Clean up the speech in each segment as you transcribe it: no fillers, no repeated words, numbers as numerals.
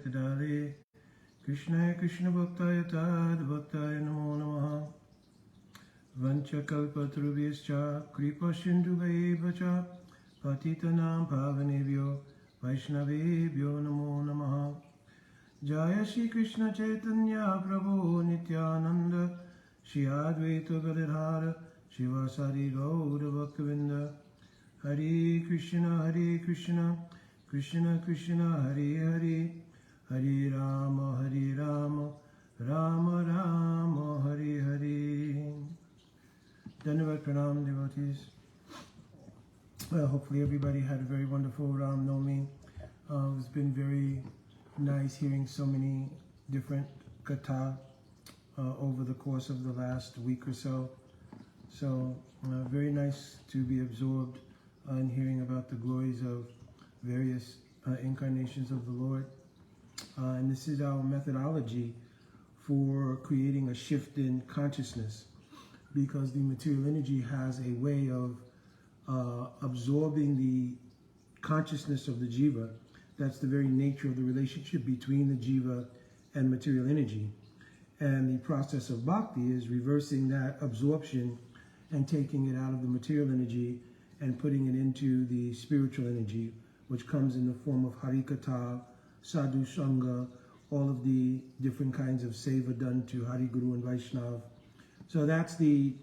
Tadale Krishna Krishna Bhaktaya Tad Bhaktaya Namo Namaha Vancha Kalpatrubhyascha Kripa Sindhubhaivacha Patitanam Pavanebhyo Vaishnavebhyo Namo Namaha Jaya Shri Krishna Chaitanya Prabhu Nityananda Shri Advaita Gadadhara Shivasari Gaura Bhaktavinda Hare Krishna Krishna Krishna Hare Hare Hare Rama Rama Rama Hare Hare. Dandavat Pranam devotees. Hopefully everybody had a very wonderful Ram Navami. It's been very nice hearing so many different katha over the course of the last week or so. So very nice to be absorbed in hearing about the glories of various incarnations of the Lord. And this is our methodology for creating a shift in consciousness, because the material energy has a way of absorbing the consciousness of the jiva. That's the very nature of the relationship between the jiva and material energy. And the process of bhakti is reversing that absorption and taking it out of the material energy and putting it into the spiritual energy, which comes in the form of harikatha, sadhu sangha, all of the different kinds of seva done to Hari Guru and Vaishnav. So that's the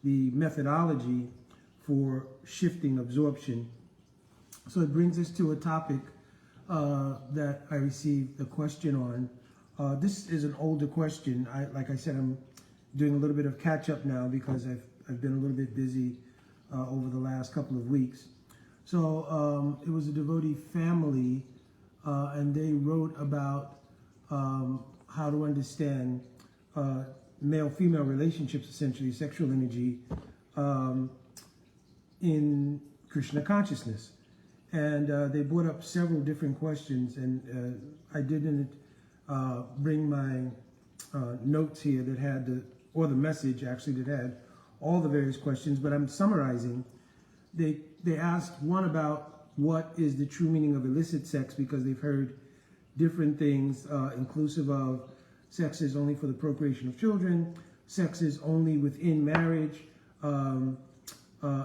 methodology for shifting absorption. So it brings us to a topic that I received a question on. This is an older question. Like I said, I'm doing a little bit of catch up now because I've been a little bit busy over the last couple of weeks. So it was a devotee family, and they wrote about how to understand male-female relationships, essentially sexual energy, in Krishna consciousness. And they brought up several different questions, and I didn't bring my notes here that had or the message actually that had all the various questions, but I'm summarizing. They asked one about what is the true meaning of illicit sex, because they've heard different things, inclusive of sex is only for the procreation of children, sex is only within marriage,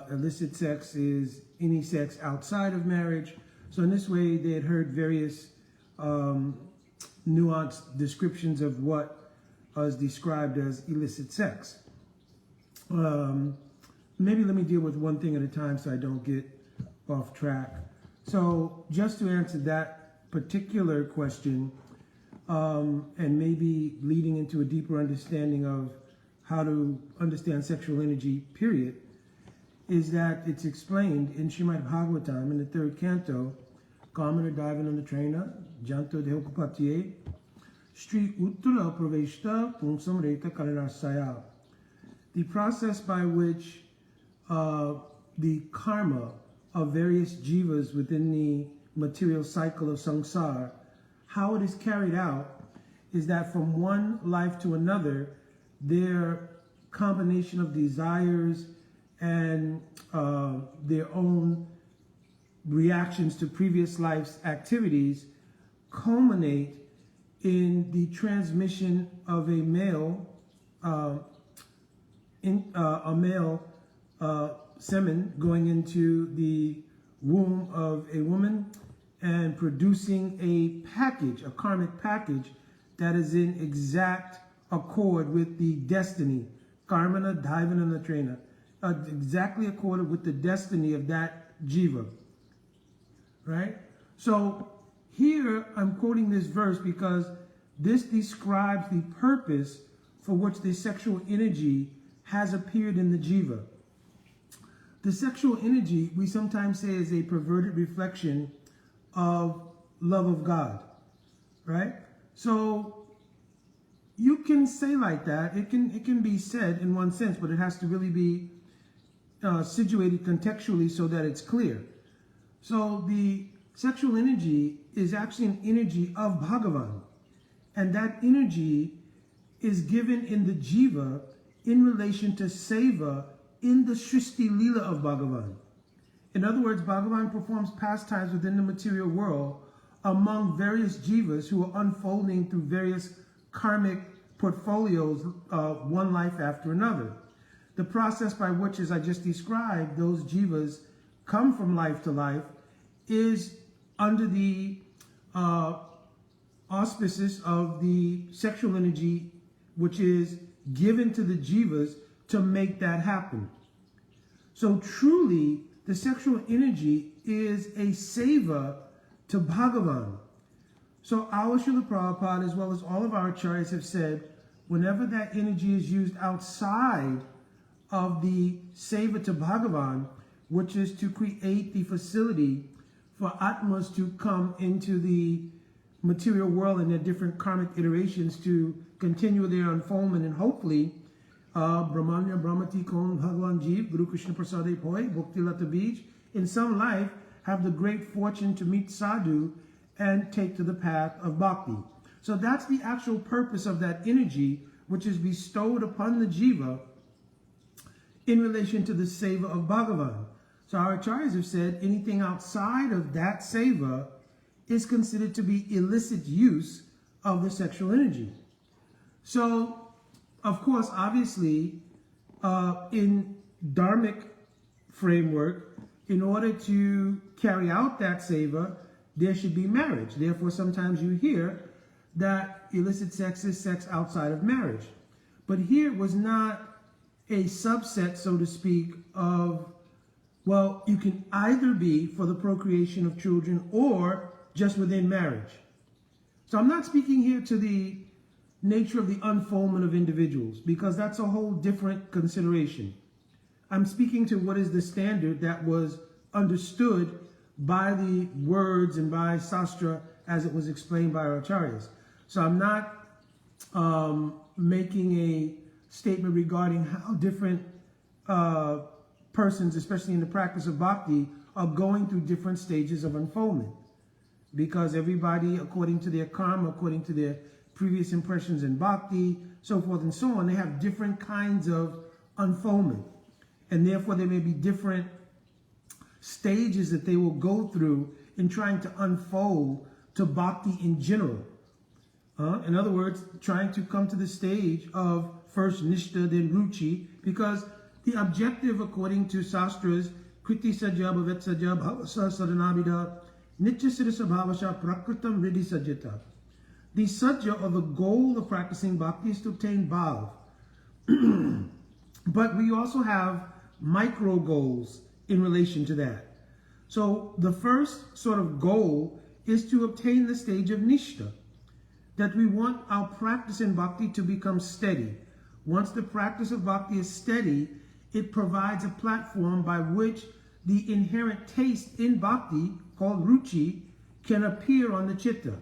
illicit sex is any sex outside of marriage. So in this way, they had heard various nuanced descriptions of what is described as illicit sex. Maybe let me deal with one thing at a time so I don't get off track. So just to answer that particular question, and maybe leading into a deeper understanding of how to understand sexual energy, period, is that it's explained in Srimad Bhagavatam in the 3rd canto, Kamana Divananda Traina, Janto Dehopapatye, Shri Uttara Praveshta Pumsam Reta Karanasaya. The process by which the karma of various jivas within the material cycle of samsara, how it is carried out is that from one life to another, their combination of desires and their own reactions to previous life's activities culminate in the transmission of a male semen going into the womb of a woman and producing a package, a karmic package that is in exact accord with the destiny, karmana daivanana trena, exactly accorded with the destiny of that jiva, right? So here I'm quoting this verse because this describes the purpose for which the sexual energy has appeared in the jiva. The sexual energy, we sometimes say, is a perverted reflection of love of God, right? So you can say like that. It can be said in one sense, but it has to really be situated contextually so that it's clear. So the sexual energy is actually an energy of Bhagavan, and that energy is given in the jiva in relation to seva in the Srishti Leela of Bhagavan. In other words, Bhagavan performs pastimes within the material world among various jivas who are unfolding through various karmic portfolios, one life after another. The process by which, as I just described, those jivas come from life to life is under the auspices of the sexual energy, which is given to the jivas to make that happen. So truly, the sexual energy is a seva to Bhagavan. So our Srila Prabhupada, as well as all of our acharyas, have said, whenever that energy is used outside of the seva to Bhagavan, which is to create the facility for Atmas to come into the material world in their different karmic iterations to continue their unfoldment, and hopefully Brahmanya Brahmati Kon Bhagavan Jeev Guru Krishna Prasade Poi Bhakti Lata Beach in some life have the great fortune to meet sadhu and take to the path of bhakti. So that's the actual purpose of that energy, which is bestowed upon the jiva in relation to the seva of Bhagavan. So our acharyas have said anything outside of that seva is considered to be illicit use of the sexual energy. So, of course, obviously, in dharmic framework, in order to carry out that seva, there should be marriage. Therefore, sometimes you hear that illicit sex is sex outside of marriage. But here was not a subset, so to speak, of, well, you can either be for the procreation of children or just within marriage. So I'm not speaking here to the nature of the unfoldment of individuals, because that's a whole different consideration. I'm speaking to what is the standard that was understood by the words and by Sastra as it was explained by our acharyas. So I'm not making a statement regarding how different persons, especially in the practice of bhakti, are going through different stages of unfoldment. Because everybody, according to their karma, according to their previous impressions in bhakti, so forth and so on, they have different kinds of unfoldment. And therefore there may be different stages that they will go through in trying to unfold to bhakti in general. In other words, trying to come to the stage of first nishta, then ruchi, because the objective, according to Sastras, kriti sajya, bhavet sajya, bhavasa sadanabhida, nitya sirisa bhavasha, prakritam riddhi sajyata. The sajya, or the goal of practicing bhakti, is to obtain bhav. But we also have micro goals in relation to that. So the first sort of goal is to obtain the stage of nishta, that we want our practice in bhakti to become steady. Once the practice of bhakti is steady, it provides a platform by which the inherent taste in bhakti, called ruchi, can appear on the chitta.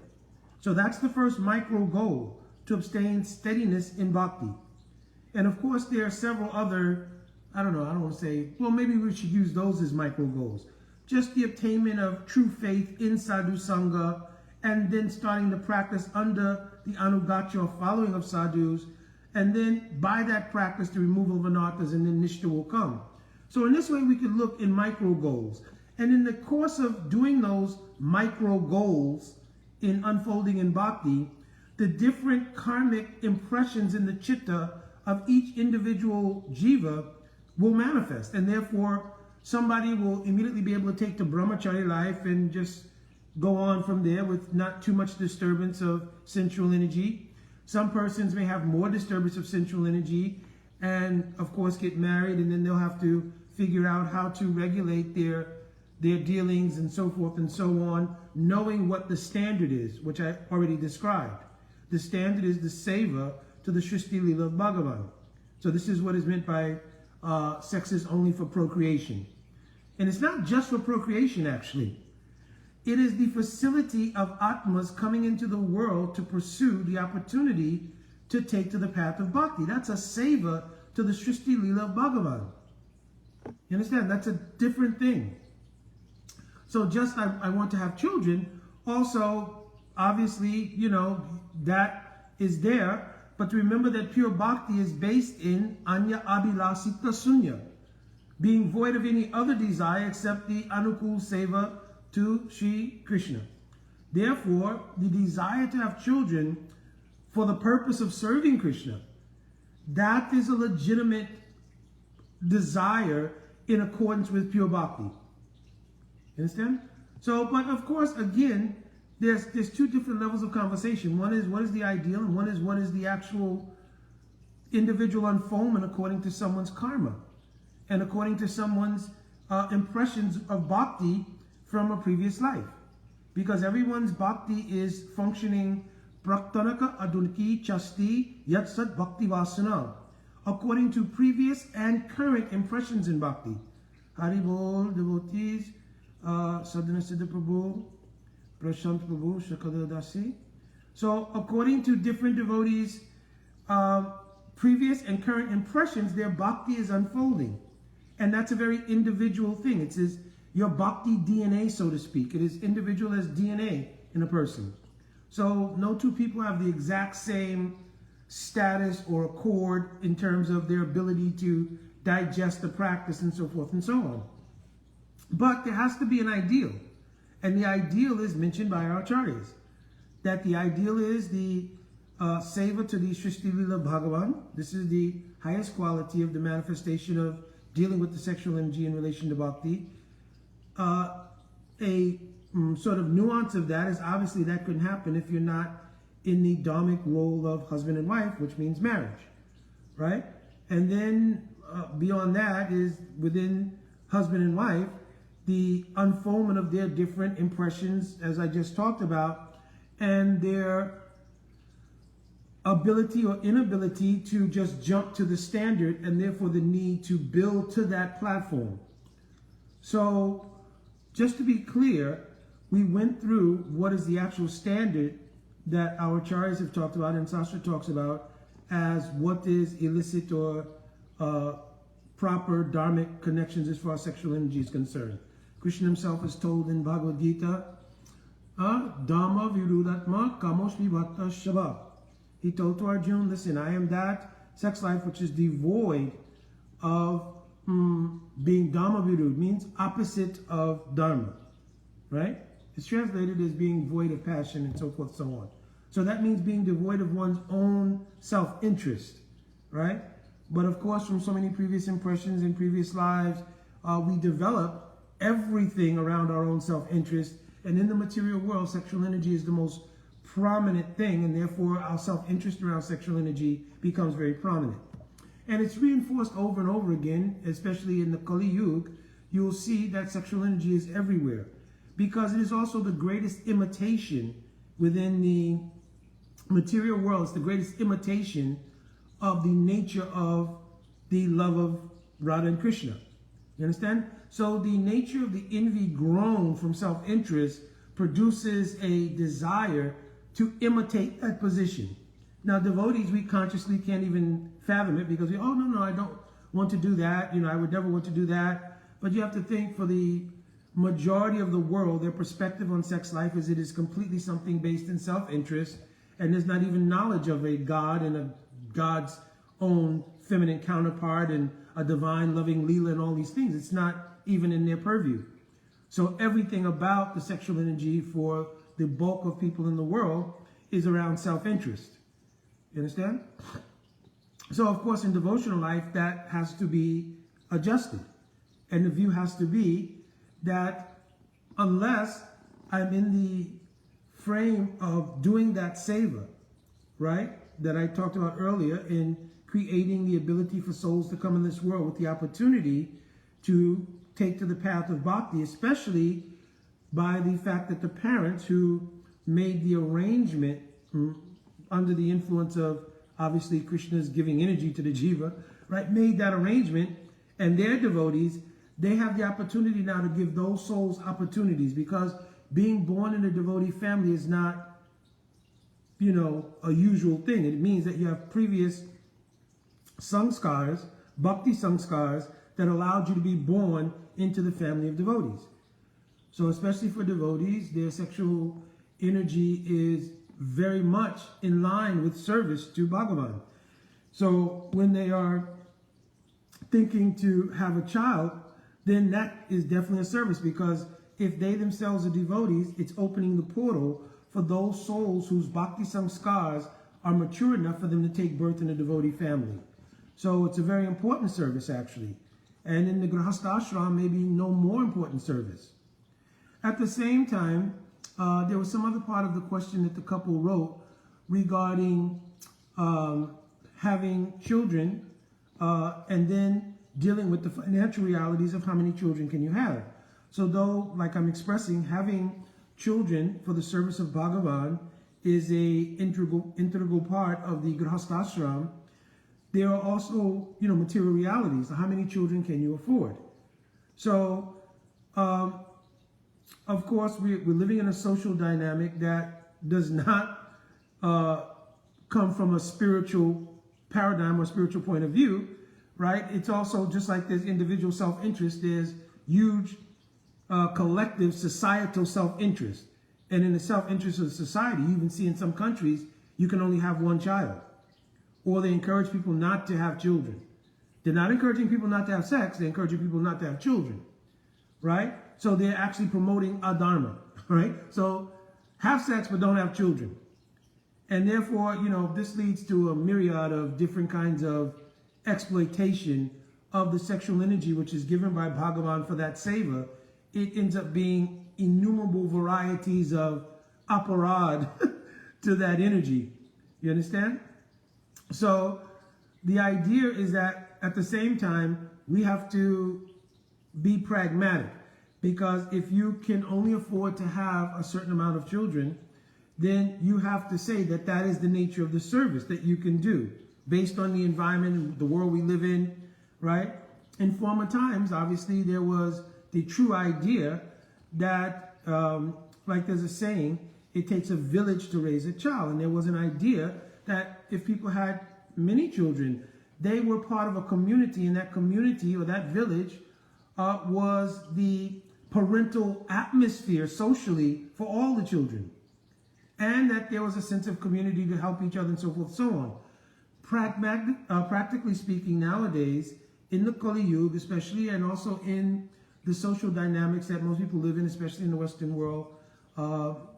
So that's the first micro goal, to obtain steadiness in bhakti. And of course, there are several other, I don't want to say, well, maybe we should use those as micro goals. Just the attainment of true faith in sadhu sangha, and then starting the practice under the anugatya, or following of sadhus, and then by that practice, the removal of anarthas, and then nishta will come. So in this way, we could look in micro goals. And in the course of doing those micro goals in unfolding in bhakti, the different karmic impressions in the chitta of each individual jiva will manifest. And therefore, somebody will immediately be able to take the brahmachari life and just go on from there with not too much disturbance of sensual energy. Some persons may have more disturbance of sensual energy and, of course, get married, and then they'll have to figure out how to regulate their dealings and so forth and so on, knowing what the standard is, which I already described. The standard is the seva to the Shrishti Lila of Bhagavan. So this is what is meant by sex is only for procreation. And it's not just for procreation, actually. It is the facility of Atmas coming into the world to pursue the opportunity to take to the path of bhakti. That's a seva to the Shrishti Lila of Bhagavan. You understand? That's a different thing. So just I want to have children, also, obviously, that is there. But remember that pure bhakti is based in anya abhilasita sunya, being void of any other desire except the anukul seva to Sri Krishna. Therefore, the desire to have children for the purpose of serving Krishna, that is a legitimate desire in accordance with pure bhakti. You understand? So, but of course, again, there's two different levels of conversation. One is what is the ideal, and one is what is the actual individual unfoldment according to someone's karma and according to someone's impressions of bhakti from a previous life. Because everyone's bhakti is functioning praktanaka adunki chasti yatsat bhakti vasana, according to previous and current impressions in bhakti. Haribol, devotees, Sadhana Siddha Prabhu, Prashant Prabhu, Shakada Dasi. So according to different devotees' previous and current impressions, their bhakti is unfolding. And that's a very individual thing. It says your bhakti DNA, so to speak. It is individual as DNA in a person. So no two people have the exact same status or accord in terms of their ability to digest the practice and so forth and so on. But there has to be an ideal. And the ideal is mentioned by our acharyas. That the ideal is the seva to the Srishti Lila Bhagavan. This is the highest quality of the manifestation of dealing with the sexual energy in relation to bhakti. Sort of nuance of that is obviously that couldn't happen if you're not in the dharmic role of husband and wife, which means marriage, right? And then beyond that is within husband and wife, the unfoldment of their different impressions, as I just talked about, and their ability or inability to just jump to the standard, and therefore the need to build to that platform. So just to be clear, we went through what is the actual standard that our acharyas have talked about and Sastra talks about as what is illicit or proper dharmic connections as far as sexual energy is concerned. Krishna himself is told in Bhagavad Gita, Dhamma virudatma kamoshmi bhatta shabha. He told to Arjuna, listen, I am that sex life which is devoid of being Dhamma virud, means opposite of Dharma, right? It's translated as being void of passion and so forth, so on. So that means being devoid of one's own self-interest, right? But of course, from so many previous impressions in previous lives, we develop everything around our own self-interest. And in the material world, sexual energy is the most prominent thing, and therefore our self-interest around sexual energy becomes very prominent. And it's reinforced over and over again, especially in the Kali Yuga. You'll see that sexual energy is everywhere, because it is also the greatest imitation within the material world. It's the greatest imitation of the nature of the love of Radha and Krishna. You understand? So the nature of the envy grown from self-interest produces a desire to imitate that position. Now, devotees, we consciously can't even fathom it because no, I don't want to do that. I would never want to do that. But you have to think, for the majority of the world, their perspective on sex life is it is completely something based in self-interest, and there's not even knowledge of a God and a God's own feminine counterpart and a divine loving Leela and all these things. It's not even in their purview. So everything about the sexual energy for the bulk of people in the world is around self-interest. You understand? So of course in devotional life that has to be adjusted. And the view has to be that unless I'm in the frame of doing that seva, right, that I talked about earlier, in creating the ability for souls to come in this world with the opportunity to take to the path of bhakti, especially by the fact that the parents who made the arrangement under the influence of obviously Krishna's giving energy to the jiva, right, made that arrangement, and their devotees, they have the opportunity now to give those souls opportunities, because being born in a devotee family is not, a usual thing. It means that you have previous samskars, bhakti samskars, that allowed you to be born into the family of devotees. So especially for devotees, their sexual energy is very much in line with service to Bhagavan. So when they are thinking to have a child, then that is definitely a service, because if they themselves are devotees, it's opening the portal for those souls whose bhakti samskars are mature enough for them to take birth in a devotee family. So it's a very important service, actually. And in the Grihastha ashram, maybe no more important service. At the same time, there was some other part of the question that the couple wrote regarding having children and then dealing with the financial realities of how many children can you have. So though, like I'm expressing, having children for the service of Bhagavan is a integral part of the Grihastha ashram, there are also, material realities. How many children can you afford? So, of course, we're living in a social dynamic that does not come from a spiritual paradigm or spiritual point of view, right? It's also just like there's individual self-interest, there's huge collective societal self-interest. And in the self-interest of society, you even see in some countries, you can only have one child. Or they encourage people not to have children. They're not encouraging people not to have sex, they're encouraging people not to have children, right? So they're actually promoting adharma, right? So have sex but don't have children. And therefore, this leads to a myriad of different kinds of exploitation of the sexual energy which is given by Bhagavan for that seva. It ends up being innumerable varieties of aparad to that energy. You understand? So the idea is that at the same time, we have to be pragmatic, because if you can only afford to have a certain amount of children, then you have to say that that is the nature of the service that you can do based on the environment and the world we live in, right? In former times, obviously, there was the true idea that, like there's a saying, it takes a village to raise a child. And there was an idea that if people had many children, they were part of a community, and that community or that village was the parental atmosphere socially for all the children. And that there was a sense of community to help each other and so forth and so on. Practically speaking, nowadays, in the Kali Yuga especially, and also in the social dynamics that most people live in, especially in the Western world,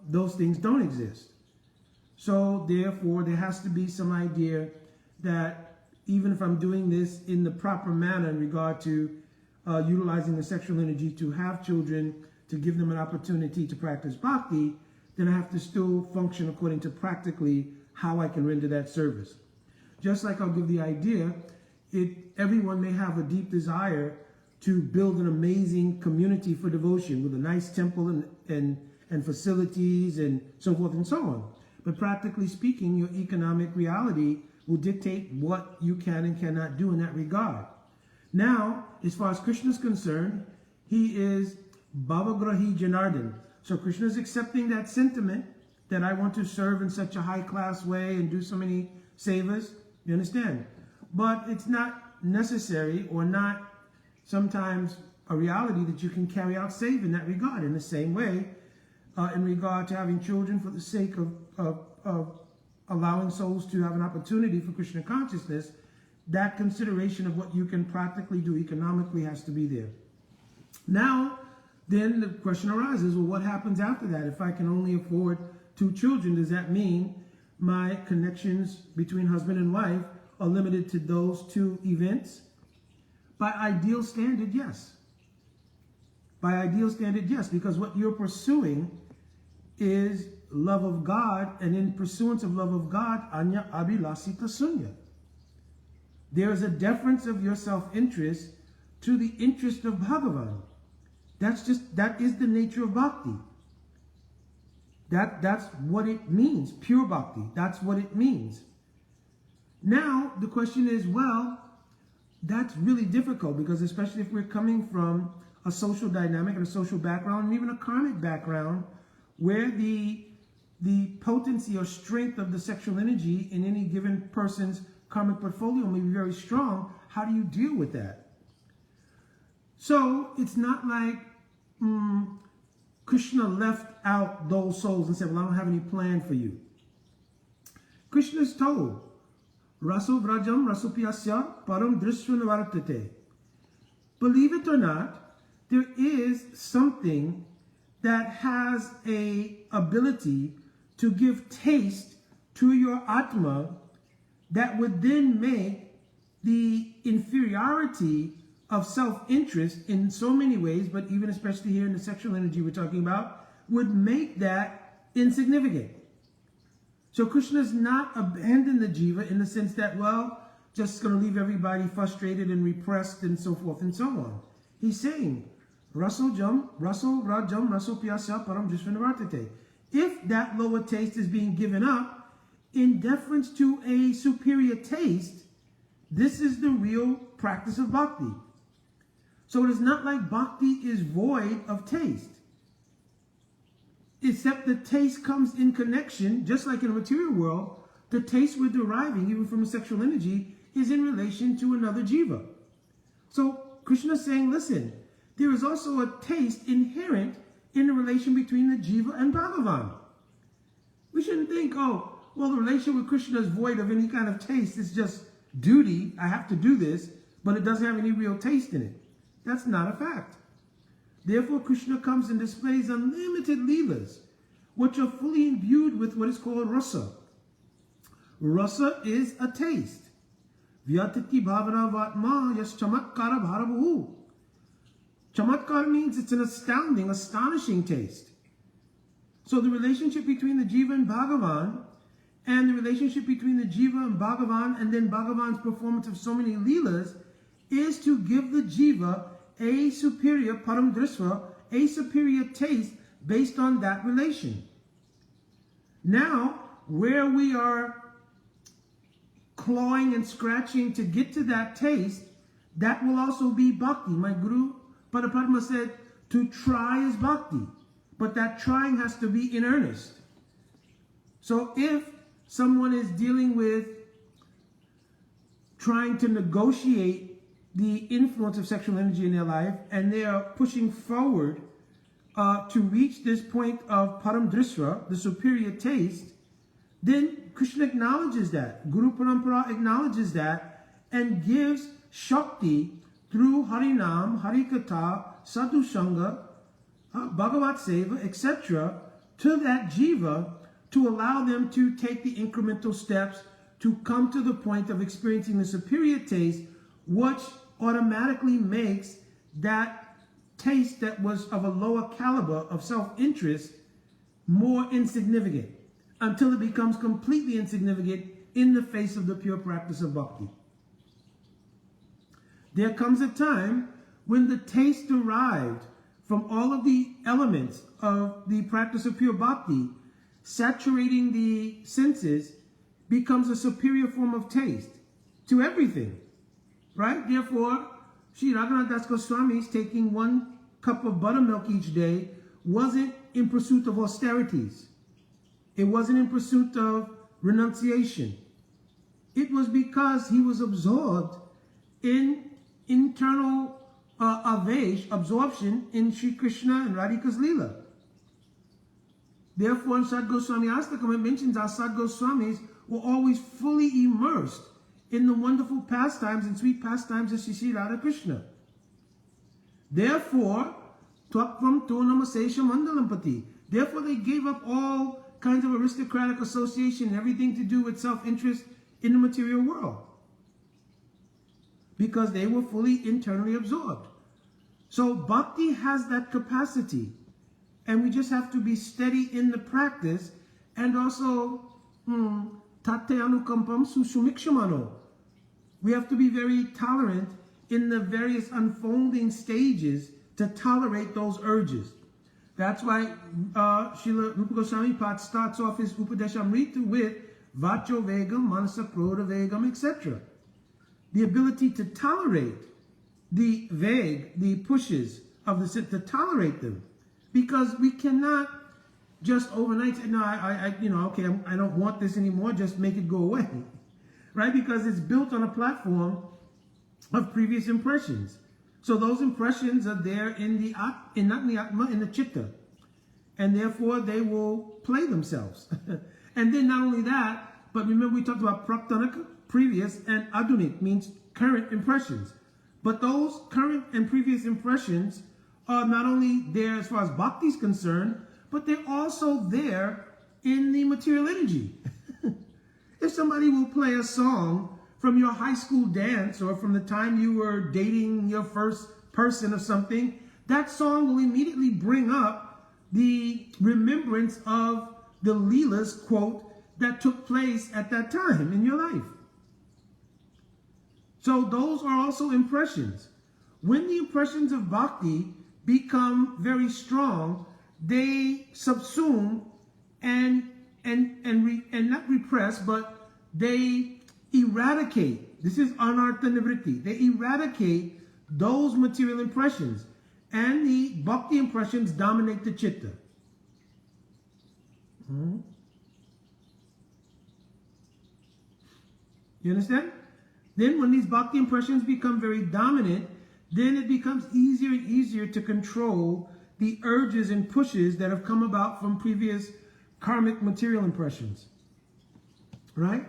those things don't exist. So therefore, there has to be some idea that even if I'm doing this in the proper manner in regard to utilizing the sexual energy to have children, to give them an opportunity to practice bhakti, then I have to still function according to practically how I can render that service. Just like I'll give the idea, everyone may have a deep desire to build an amazing community for devotion with a nice temple and facilities and so forth and so on. But practically speaking, your economic reality will dictate what you can and cannot do in that regard. Now, as far as Krishna is concerned, he is Bhavagrahi Janardhan. So Krishna is accepting that sentiment that I want to serve in such a high-class way and do so many sevas. You understand? But it's not necessary or not sometimes a reality that you can carry out seva in that regard. In the same way, in regard to having children for the sake of allowing souls to have an opportunity for Krishna consciousness, that consideration of what you can practically do economically has to be there. Now, then the question arises, well, what happens after that? If I can only afford 2 children, does that mean my connections between husband and wife are limited to those 2 events? By ideal standard, yes. By ideal standard, yes, because what you're pursuing is love of God, and in pursuance of love of God, anya abhilasita sunya. There is a deference of your self-interest to the interest of Bhagavan. That is the nature of bhakti. That's what it means, pure bhakti. That's what it means. Now, the question is, well, that's really difficult, because especially if we're coming from a social dynamic and a social background and even a karmic background where the potency or strength of the sexual energy in any given person's karmic portfolio may be very strong, how do you deal with that? So it's not like Krishna left out those souls and said, well, I don't have any plan for you. Krishna is told, Raso Vrajam Rasupyasya Param Drishvanavartate. Believe it or not, there is something that has a ability to give taste to your Atma that would then make the inferiority of self-interest in so many ways, but even especially here in the sexual energy we're talking about, would make that insignificant. So Krishna's not abandoned the jiva in the sense that, well, just going to leave everybody frustrated and repressed and so forth and so on. He's saying, Raso jam, raso rajam, raso piyasa param drishvanavartate. If that lower taste is being given up in deference to a superior taste, this is the real practice of bhakti. So it is not like bhakti is void of taste. Except the taste comes in connection, just like in the material world, the taste we're deriving, even from a sexual energy, is in relation to another jiva. So Krishna is saying, listen, there is also a taste inherent in the relation between the jiva and Bhagavan. We shouldn't think, oh, well, the relation with Krishna is void of any kind of taste. It's just duty. I have to do this, but it doesn't have any real taste in it. That's not a fact. Therefore, Krishna comes and displays unlimited leelas, which are fully imbued with what is called rasa. Rasa is a taste. Vyatiti bhavana vatma yas chamatkara bharabahu. Chamatkar means it's an astounding, astonishing taste. So the relationship between the jiva and Bhagavan, and the relationship between the jiva and Bhagavan, and then Bhagavan's performance of so many leelas, is to give the jiva a superior param drisva, a superior taste based on that relation. Now, where we are clawing and scratching to get to that taste, that will also be bhakti. My Guru Padapadma said, to try is bhakti, but that trying has to be in earnest. So if someone is dealing with trying to negotiate the influence of sexual energy in their life, and they are pushing forward to reach this point of param drisra, the superior taste, then Krishna acknowledges that. Guru Parampara acknowledges that and gives Shakti through Harinam, Harikatha, Sadhu Sangha, Bhagavat Seva, etc. to that jiva to allow them to take the incremental steps to come to the point of experiencing the superior taste, which automatically makes that taste that was of a lower caliber of self-interest more insignificant, until it becomes completely insignificant in the face of the pure practice of bhakti. There comes a time when the taste derived from all of the elements of the practice of pure bhakti, saturating the senses, becomes a superior form of taste to everything. Right? Therefore, Sri Raghunath Das Goswami's taking 1 cup of buttermilk each day wasn't in pursuit of austerities. It wasn't in pursuit of renunciation. It was because he was absorbed in internal absorption in Sri Krishna and Radhika's Leela. Therefore, in Sad Goswami Astakam, it mentions our Sad Goswamis were always fully immersed in the wonderful pastimes and sweet pastimes of Sri Radha Krishna. Therefore, Twakvam Tonamasesha Mandalampati. Therefore, they gave up all kinds of aristocratic association and everything to do with self-interest in the material world, because they were fully internally absorbed. So bhakti has that capacity, and we just have to be steady in the practice, and also tate anukampam susumikshamano. We have to be very tolerant in the various unfolding stages to tolerate those urges. That's why Srila Rupa Goswami Pad starts off his Upadeshamrita with Vacho Vegam, Manasa Krodha Vegam, etc. The ability to tolerate the veg, the pushes of the sit, to tolerate them. Because we cannot just overnight say, no, I don't want this anymore, just make it go away. Right? Because it's built on a platform of previous impressions. So those impressions are there in the in the chitta, and therefore they will play themselves. And then not only that, but remember we talked about praktanika, previous, and adunik means current impressions. But those current and previous impressions not only there as far as bhakti is concerned, but they're also there in the material energy. If somebody will play a song from your high school dance or from the time you were dating your first person or something, that song will immediately bring up the remembrance of the Leelas, quote, that took place at that time in your life. So those are also impressions. When the impressions of bhakti become very strong, they subsume and not repress, but they eradicate. This is anartha nivritti. They eradicate those material impressions, and the bhakti impressions dominate the chitta. You understand? Then when these bhakti impressions become very dominant, then it becomes easier and easier to control the urges and pushes that have come about from previous karmic material impressions. Right?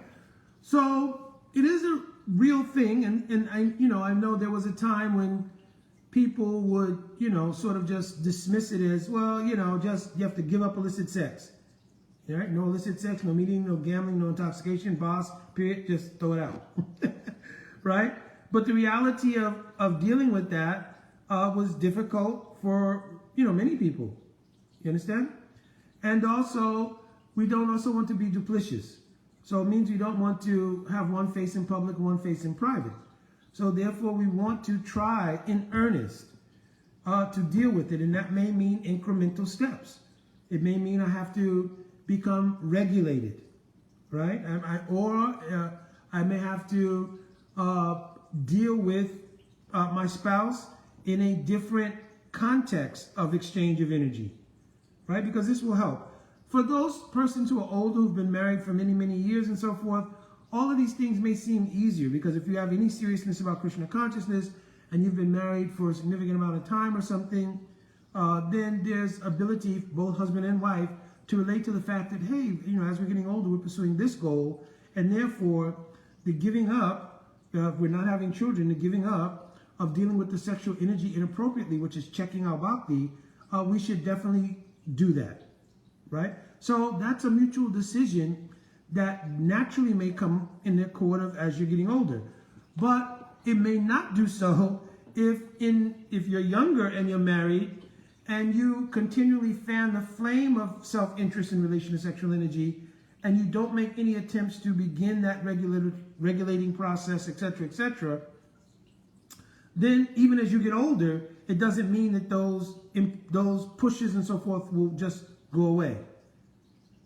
So it is a real thing, and I know there was a time when people would, sort of just dismiss it as, well, just you have to give up illicit sex. All right? No illicit sex, no meeting, no gambling, no intoxication, boss, period, just throw it out. Right? But the reality of dealing with that was difficult for, many people. You understand? And also, we don't also want to be duplicitous. So it means we don't want to have one face in public, one face in private. So therefore, we want to try in earnest to deal with it. And that may mean incremental steps. It may mean I have to become regulated, right? I may have to deal with my spouse in a different context of exchange of energy, right? Because this will help. For those persons who are older, who've been married for many, many years and so forth, all of these things may seem easier, because if you have any seriousness about Krishna consciousness and you've been married for a significant amount of time or something, then there's ability, both husband and wife, to relate to the fact that, hey, as we're getting older, we're pursuing this goal, and therefore the giving up, we're not having children, the giving up of dealing with the sexual energy inappropriately, which is checking our bhakti, we should definitely do that, right? So that's a mutual decision that naturally may come in the accord of as you're getting older. But it may not do so if you're younger and you're married and you continually fan the flame of self-interest in relation to sexual energy, and you don't make any attempts to begin that regulating process, etc., then even as you get older, it doesn't mean that those pushes and so forth will just go away.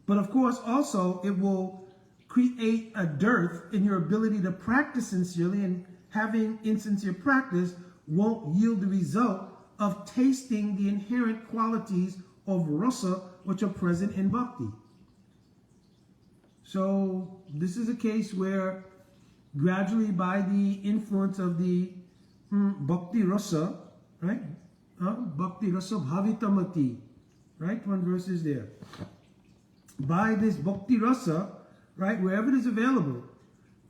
But of course, also, it will create a dearth in your ability to practice sincerely, and having insincere practice won't yield the result of tasting the inherent qualities of rasa which are present in bhakti. So this is a case where gradually, by the influence of the bhakti rasa, right? Bhakti rasa bhavitamati, right? One verse is there. By this bhakti rasa, right, wherever it is available,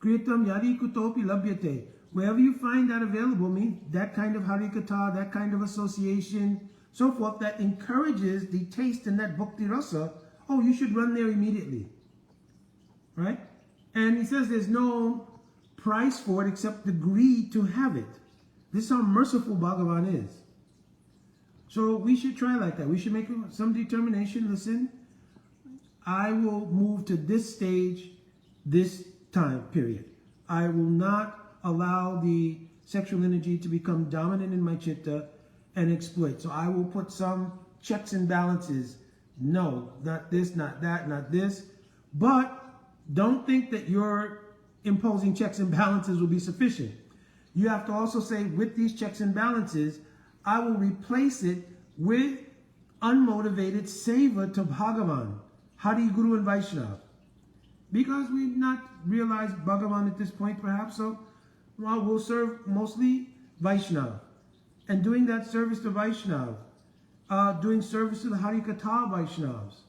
kritam yadi kutopi labhyate, wherever you find that available, means that kind of harikatha, that kind of association, so forth, that encourages the taste in that bhakti rasa, oh, you should run there immediately, right? And he says there's no price for it except the greed to have it. This is how merciful Bhagavan is. So we should try like that. We should make some determination. Listen, I will move to this stage, this time period. I will not allow the sexual energy to become dominant in my chitta and exploit. So I will put some checks and balances. No, not this, not that, not this. But don't think that your imposing checks and balances will be sufficient. You have to also say, with these checks and balances, I will replace it with unmotivated seva to Bhagavan, Hari, Guru, and Vaishnava. Because we've not realized Bhagavan at this point, perhaps, so we'll serve mostly Vaishnava. And doing that service to Vaishnava, doing service to the Harikatha Vaishnavas,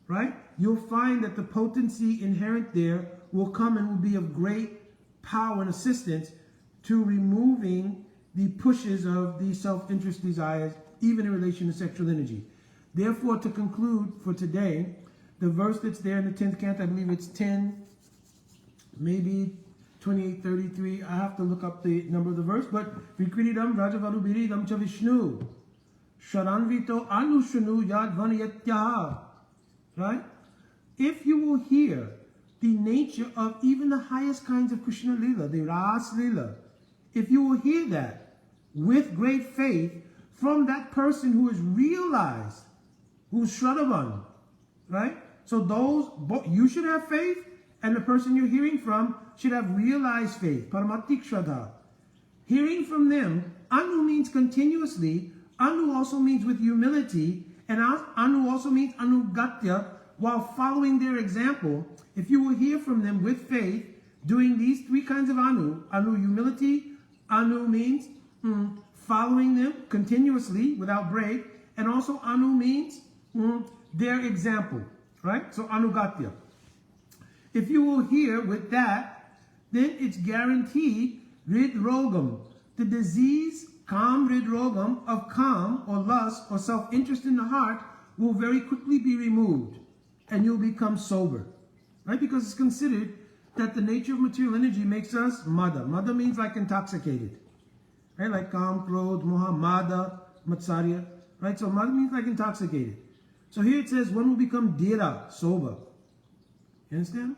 right? You'll find that the potency inherent there will come and will be of great power and assistance to removing the pushes of the self-interest desires, even in relation to sexual energy. Therefore, to conclude for today, the verse that's there in the 10th canto, I believe it's 10, maybe 28, 33. I have to look up the number of the verse, but Vikridam Rajavalubiridam cha Vishnu Sharanvito Anushanu Yadvanayatyaha. Right? If you will hear the nature of even the highest kinds of Krishna Lila, the Ras Lila, if you will hear that with great faith from that person who is realized, who's Shraddhavan, right? So you should have faith, and the person you're hearing from should have realized faith, Paramatik Shraddha. Hearing from them, Anu means continuously, Anu also means with humility, and Anu also means Anugatya, while following their example. If you will hear from them with faith, doing these three kinds of Anu humility, Anu means following them continuously without break, and also Anu means their example, right? So Anugatya. If you will hear with that, then it's guaranteed Ridrogam, the disease, Kam Ridrogam, of calm or lust or self-interest in the heart will very quickly be removed, and you'll become sober, right? Because it's considered that the nature of material energy makes us mada. Mada means like intoxicated, right? Like Kam, Krodh, Moha, Mada, Matsarya, right? So mada means like intoxicated. So here it says one will become dira, sober. You understand?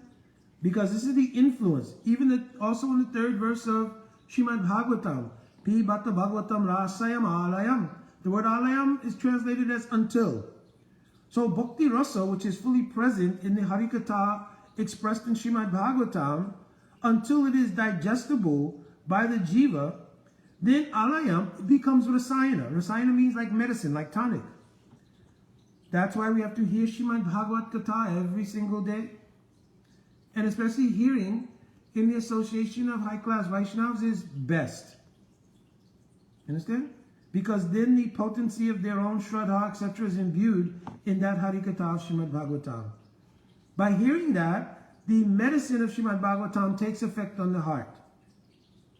Because this is the influence. Even also in the third verse of Srimad Bhagavatam, Pi Bhatta Bhagavatam Rasayam Alayam. The word Alayam is translated as until. So Bhakti Rasa, which is fully present in the Harikatha expressed in Srimad Bhagavatam, until it is digestible by the jiva, then Alayam becomes Rasayana. Rasayana means like medicine, like tonic. That's why we have to hear Srimad Bhagavat Katha every single day. And especially hearing in the association of high-class Vaishnavas is best. Understand? Because then the potency of their own Shraddha, etc. is imbued in that Harikatha of Srimad Bhagavatam. By hearing that, the medicine of Srimad Bhagavatam takes effect on the heart.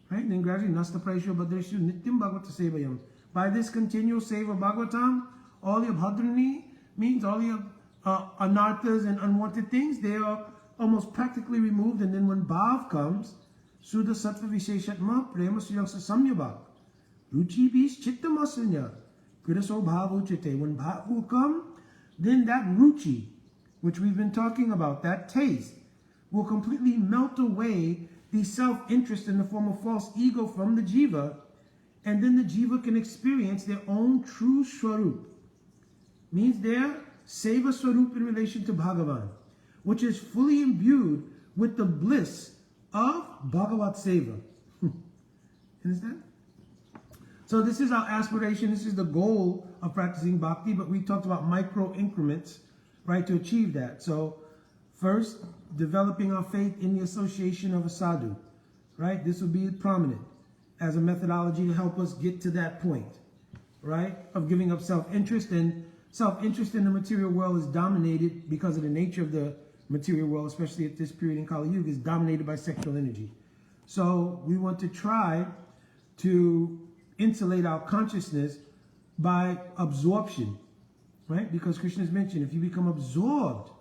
Right? And then gradually, Nasta Praisho Bhadreshu Nityam Bhagavata Sevayam. By this continual save of Bhagavatam, all the Bhadrani means all the anarthas and unwanted things, they are almost practically removed. And then when Bhav comes, Suddha Sattva Visheshatma Prema Suyangsa Samyabha Ruchi Bis Chittamasanya Kridaso Bhav Uchite. When Bhav will come, then that Ruchi, which we've been talking about, that taste, will completely melt away the self-interest in the form of false ego from the jiva, and then the jiva can experience their own true swarup. Means their seva swarup in relation to Bhagavan, which is fully imbued with the bliss of Bhagavat Seva. Understand? So this is our aspiration, this is the goal of practicing bhakti, but we talked about micro increments, right, to achieve that. So first, developing our faith in the association of a sadhu, right? This will be prominent as a methodology to help us get to that point, right, of giving up self-interest. And self-interest in the material world is dominated because of the nature of the material world, especially at this period in Kali Yuga, is dominated by sexual energy. So we want to try to insulate our consciousness by absorption, right? Because Krishna has mentioned, if you become absorbed,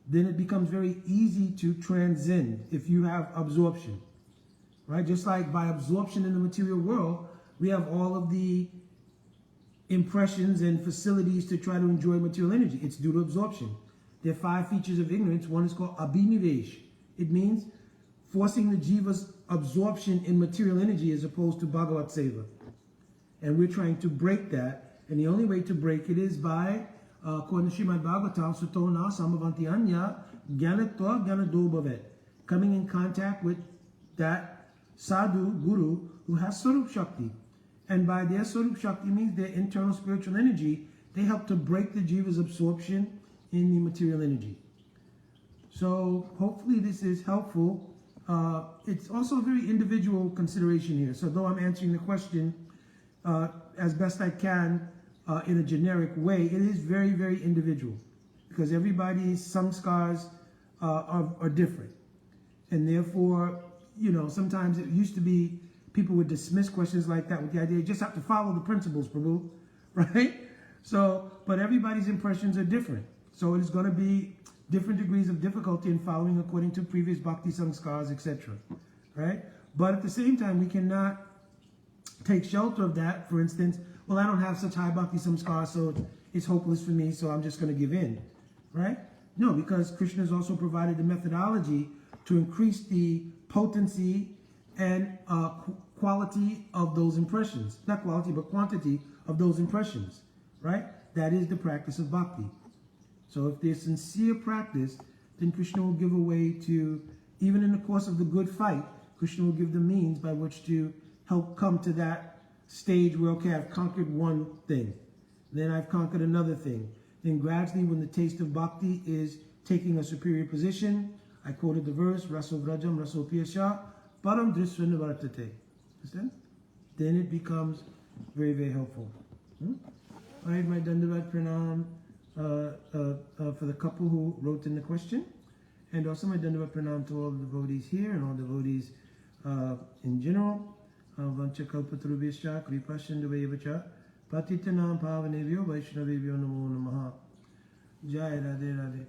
then it becomes very easy to transcend if you have absorption, right? Just like by absorption in the material world, we have all of the impressions and facilities to try to enjoy material energy. It's due to absorption. There are 5 features of ignorance. One is called abhinivesh. It means forcing the jiva's absorption in material energy as opposed to Bhagavat Seva. And we're trying to break that. And the only way to break it is by, according to Srimad Bhagavatam, Sutona Samavanti Anya Gyanatva Gyanado Bhavet, coming in contact with that sadhu, guru, who has Swarup Shakti. And by their Swarup Shakti means their internal spiritual energy, they help to break the jiva's absorption in the material energy. So hopefully this is helpful. It's also a very individual consideration here. So though I'm answering the question as best I can in a generic way, it is very, very individual, because everybody's samskars are different. And therefore, you know, sometimes it used to be people would dismiss questions like that with the idea you just have to follow the principles, Prabhu, right? So, but everybody's impressions are different. So it is going to be different degrees of difficulty in following according to previous bhakti samskars, etc. Right? But at the same time, we cannot take shelter of that. For instance, well, I don't have such high bhakti samskars, so it's hopeless for me, so I'm just going to give in. Right? No, because Krishna has also provided the methodology to increase the potency and quality of those impressions. Not quality, but quantity of those impressions. Right? That is the practice of bhakti. So if there's sincere practice, then Krishna will give a way to, even in the course of the good fight, Krishna will give the means by which to help come to that stage where, okay, I've conquered one thing. Then I've conquered another thing. Then gradually, when the taste of bhakti is taking a superior position, I quoted the verse, Raso Vrajam, Raso Piyasha, Param Drisvana Vartate. Understand? Then it becomes very, very helpful. All right, my Dandavat Pranam for the couple who wrote in the question. And also my Dandavat Pranam to all the devotees here and all devotees in general. Vancha Kalpatarubhyascha, Kripa Sindhuvevacha, Patitanam Pavanevyo, Vaishnavevyo Namo Namaha. Jai Radhe Radhe.